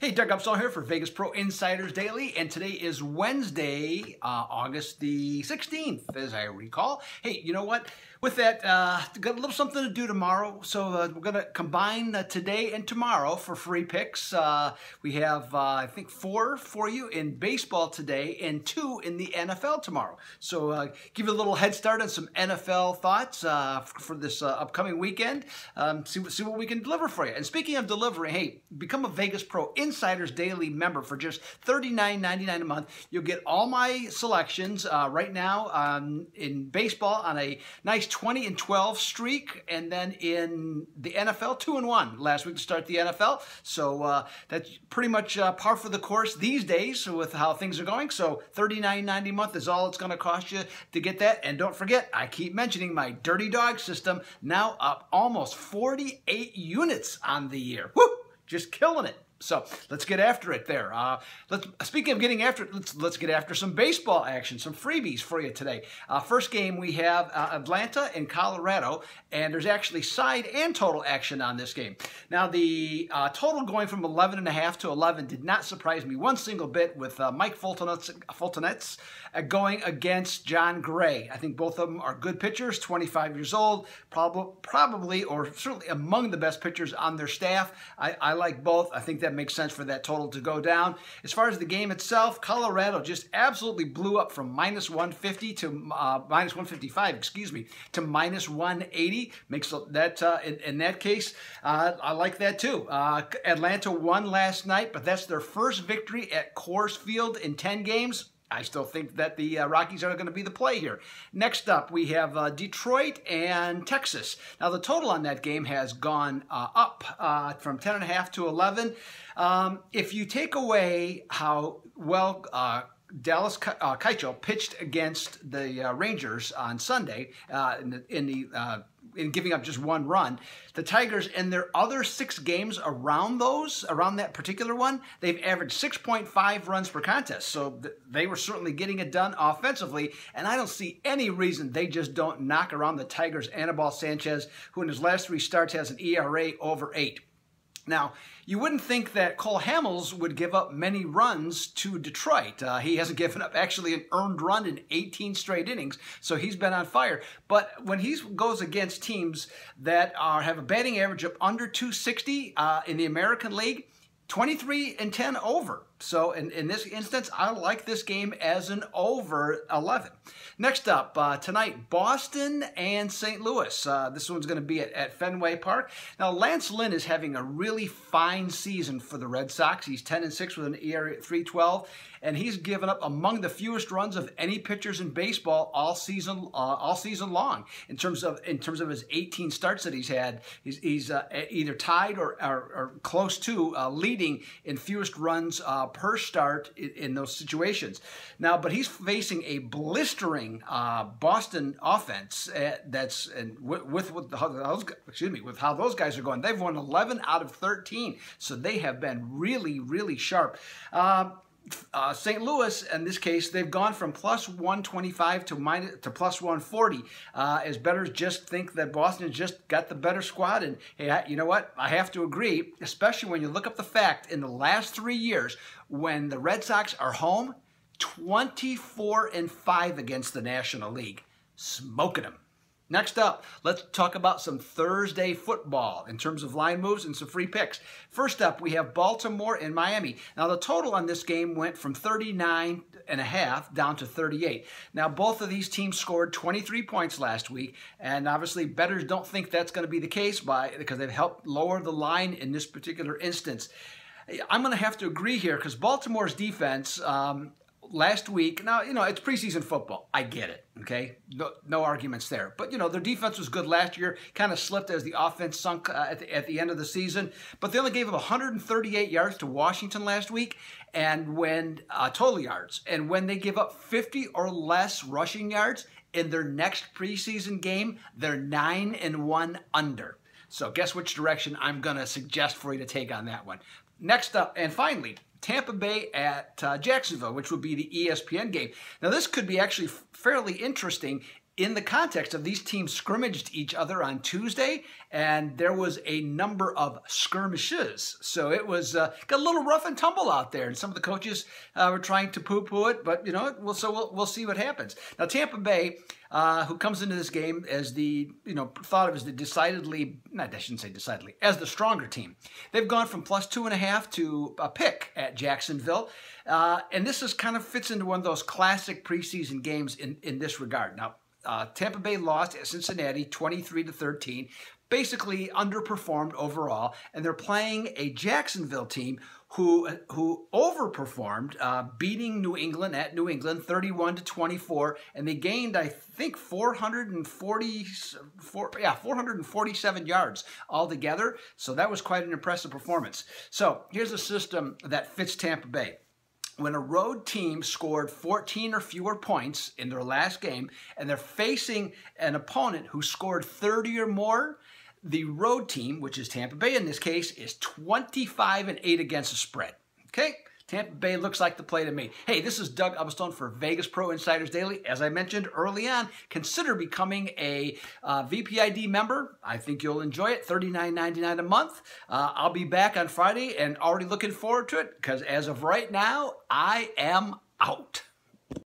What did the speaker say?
Hey, Doug Upstone here for Vegas Pro Insiders Daily, and today is Wednesday, August the 16th, as I recall. Hey, you know what? With that, got a little something to do tomorrow, so we're going to combine today and tomorrow for free picks. We have, I think, 4 for you in baseball today and 2 in the NFL tomorrow. So give you a little head start on some NFL thoughts for this upcoming weekend. See what we can deliver for you. And speaking of delivery, hey, become a Vegas Pro Insiders Daily member for just $39.99 a month. You'll get all my selections right now in baseball on a nice 20-12 streak, and then in the NFL 2-1 last week to start the NFL. So that's pretty much par for the course these days with how things are going. So $39.90 a month is all it's going to cost you to get that. And don't forget, I keep mentioning my Dirty Dog system, now up almost 48 units on the year. Woo! Just killing it. So let's get after it there. Speaking of getting after it, let's get after some baseball action, some freebies for you today. First game, we have Atlanta and Colorado, and there's actually side and total action on this game. Now, the total going from 11.5 to 11 did not surprise me one single bit, with Mike Fultonets going against John Gray. I think both of them are good pitchers, 25 years old, probably or certainly among the best pitchers on their staff. I like both. I think that makes sense for that total to go down. As far as the game itself, Colorado just absolutely blew up from minus 150 to minus 155, excuse me, to minus 180. Makes that in that case, I like that too. Atlanta won last night, but that's their first victory at Coors Field in 10 games. I still think that the Rockies are going to be the play here. Next up, we have Detroit and Texas. Now, the total on that game has gone up from 10.5 to 11. If you take away how well Dallas Keuchel pitched against the Rangers on Sunday in giving up just 1 run, the Tigers in their other 6 games around that particular one, they've averaged 6.5 runs per contest. So they were certainly getting it done offensively, and I don't see any reason they just don't knock around the Tigers' Anibal Sanchez, who in his last 3 starts has an ERA over 8. Now, you wouldn't think that Cole Hamels would give up many runs to Detroit. He hasn't given up actually an earned run in 18 straight innings, so he's been on fire. But when he goes against teams that have a batting average of under 260 in the American League, 23-10 over. So in this instance, I like this game as an over 11. Next up, tonight, Boston and St. Louis. This one's going to be at Fenway Park. Now, Lance Lynn is having a really fine season for the Red Sox. He's 10-6 with an ERA at 3.12, and he's given up among the fewest runs of any pitchers in baseball all season long. In terms of his 18 starts that he's had, he's either tied or close to leading in fewest runs per start in those situations. Now, but he's facing a blistering Boston offense with how those guys are going. They've won 11 out of 13, so they have been really, really sharp. St. Louis, in this case, they've gone from plus 125 to plus 140, as bettors just think that Boston has just got the better squad. And hey, you know what? I have to agree, especially when you look up the fact in the last 3 years, when the Red Sox are home, 24-5 against the National League. Smoking them. Next up, let's talk about some Thursday football in terms of line moves and some free picks. First up, we have Baltimore and Miami. Now, the total on this game went from 39.5 down to 38. Now, both of these teams scored 23 points last week, and obviously bettors don't think that's going to be the case because they've helped lower the line in this particular instance. I'm going to have to agree here because Baltimore's defense last week, now, you know, it's preseason football. I get it, okay? No arguments there. But, you know, their defense was good last year, kind of slipped as the offense sunk at the end of the season. But they only gave up 138 yards to Washington last week, and when total yards. And when they give up 50 or less rushing yards in their next preseason game, they're 9-1 under. So guess which direction I'm going to suggest for you to take on that one. Next up, and finally, Tampa Bay at Jacksonville, which would be the ESPN game. Now, this could be actually fairly interesting in the context of these teams scrimmaged each other on Tuesday, and there was a number of skirmishes. So it was got a little rough and tumble out there, and some of the coaches were trying to poo-poo it, but we'll see what happens. Now Tampa Bay, who comes into this game as the thought of as the as the stronger team. They've gone from +2.5 to a pick at Jacksonville, and this is kind of fits into one of those classic preseason games in this regard. Now, Tampa Bay lost at Cincinnati 23-13, basically underperformed overall, and they're playing a Jacksonville team who overperformed, beating New England at New England 31-24, and they gained, I think, 447 yards altogether. So that was quite an impressive performance. So here's a system that fits Tampa Bay. When a road team scored 14 or fewer points in their last game, and they're facing an opponent who scored 30 or more, the road team, which is Tampa Bay in this case, is 25-8 against the spread. Okay? Tampa Bay looks like the play to me. Hey, this is Doug Upstone for Vegas Pro Insiders Daily. As I mentioned early on, consider becoming a VPID member. I think you'll enjoy it. $39.99 a month. I'll be back on Friday and already looking forward to it because as of right now, I am out.